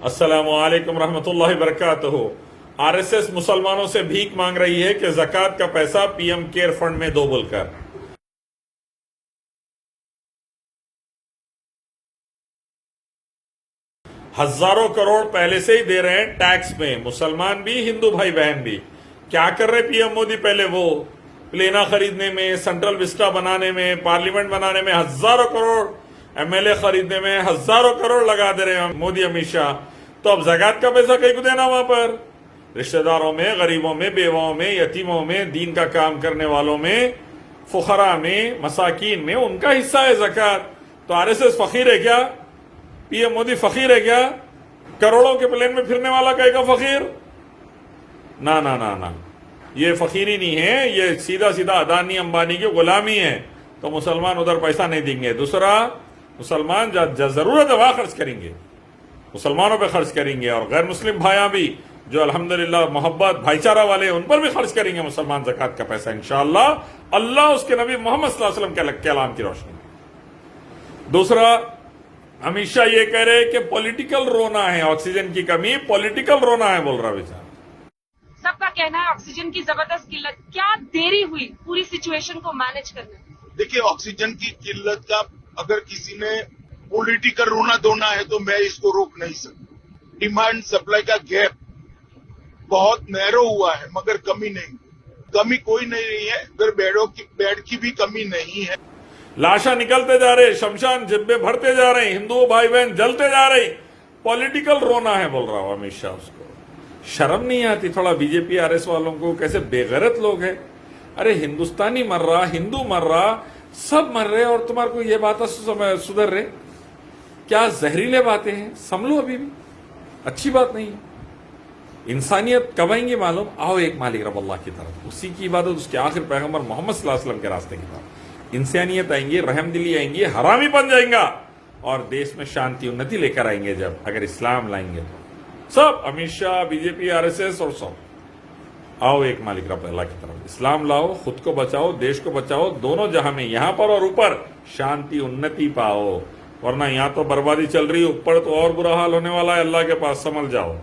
अस्सलामु अलैकुम रहमतुल्लाहि बरकातहू। आरएसएस मुसलमानों से भीख मांग रही है कि ज़कात का पैसा पीएम केयर फंड में दो बोलकर। हजारों करोड़ पहले से ही दे रहे हैं टैक्स में, मुसलमान भी हिंदू भाई बहन भी। क्या कर रहे पीएम मोदी? पहले वो प्लेना खरीदने में, सेंट्रल विस्टा बनाने में, पार्लियामेंट बनाने में हजारों करोड़, एमएलए खरीदने में हजारों करोड़ लगा दे रहे हैं मोदी अमित शाह। तो अब ज़कात का पैसा कहीं को देना? वहां पर रिश्तेदारों में, गरीबों में, बेवाओं में, यतीमों में, दीन का काम करने वालों में, फुखरा में, मसाकीन में उनका हिस्सा है ज़कात। तो आरएसएस फकीर है क्या? पीएम मोदी फकीर है क्या? करोड़ों के प्लेन में फिरने वाला कहेगा फकीर? ना ना ना ना, ये फकीरी नहीं है, ये सीधा सीधा अदानी अंबानी की गुलामी है। तो मुसलमान उधर पैसा नहीं देंगे। दूसरा, मुसलमान जरूरत है वहां खर्च करेंगे, मुसलमानों पे खर्च करेंगे, और गैर मुस्लिम भाइयां भी जो अल्हम्दुलिल्लाह मोहब्बत भाईचारा वाले उन पर भी खर्च करेंगे मुसलमान ज़कात का पैसा इंशाअल्लाह, अल्लाह उसके नबी मोहम्मद सल्लल्लाहु अलैहि वसल्लम के कलाम की रोशनी। दूसरा, अमित शाह ये कह रहे हैं कि पॉलिटिकल रोना है, ऑक्सीजन की कमी पॉलिटिकल रोना है, बोल रहा बेचारा। सबका कहना है ऑक्सीजन की जबरदस्त किल्लत। क्या देरी हुई पूरी सिचुएशन को मैनेज करने में? देखिए, ऑक्सीजन की किल्लत का अगर किसी ने पॉलिटिकल रोना धोना है तो मैं इसको रोक नहीं सकता। डिमांड सप्लाई का गैप बहुत नैरो हुआ है, मगर कमी नहीं, कमी कोई नहीं है। अगर बेड की भी कमी नहीं है। लाशा निकलते जा रहे, शमशान जिब्बे भरते जा रहे, हिंदू भाई बहन जलते जा रहे, पॉलिटिकल रोना है बोल रहा हूं अमित शाह। उसको शर्म नहीं आती थोड़ा? बीजेपी आरएस वालों को कैसे बेगैरत लोग हैं। अरे हिंदुस्तानी मर रहा, हिंदू मर रहा, सब मर रहे, और तुम्हारे को ये बात सुधर रहे? क्या जहरीले बातें हैं, समझ लो अभी भी अच्छी बात नहीं है। इंसानियत कब आएंगे मालूम? आओ एक मालिक रब अल्लाह की तरफ, उसी की इबादत, उसके आखिर पैगंबर मोहम्मद सल्लल्लाहु अलैहि वसल्लम के रास्ते की तरफ। इंसानियत आएंगी, रहमदिली आएंगी, हरामी बन जाएगा, और देश में शांति उन्नति लेकर आएंगे जब, अगर इस्लाम लाएंगे तो। सब अमित शाह, बीजेपी, आरएसएस और सब, आओ एक मालिक रब अल्लाह की तरफ, इस्लाम लाओ, खुद को बचाओ, देश को बचाओ, दोनों जहां में, यहां पर और ऊपर शांति उन्नति पाओ। वरना यहां तो बर्बादी चल रही है, ऊपर तो और बुरा हाल होने वाला है। अल्लाह के पास समझ जाओ,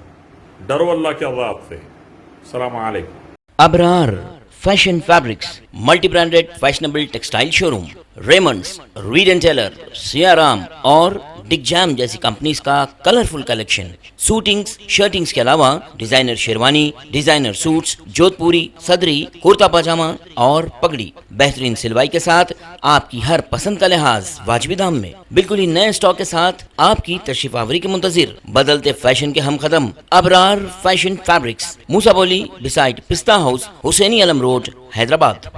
डरो अल्लाह के अज़ाब से। अस्सलाम वालेकुम। Abrar fashion fabrics, multi branded fashionable textile showroom, Raymonds, Reid and Taylor, Siyaram और डिग जैम जैसी कंपनीज का कलरफुल कलेक्शन, सूटिंग्स, शर्टिंग्स के अलावा designer sherwani, designer suits, jodhpuri, सदरी, कुर्ता पजामा और पगड़ी, बेहतरीन सिलवाई के साथ आपकी हर पसंद का लिहाज वाजिबी दाम में, बिल्कुल ही नए स्टॉक के साथ आपकी तशरीफ आवरी के मुंतजिर, बदलते फैशन के हम कदम अबरार फैशन फैब्रिक्स, मूसा बोली बिसाइड पिस्ता हाउस, हुसैनी अलम रोड, हैदराबाद।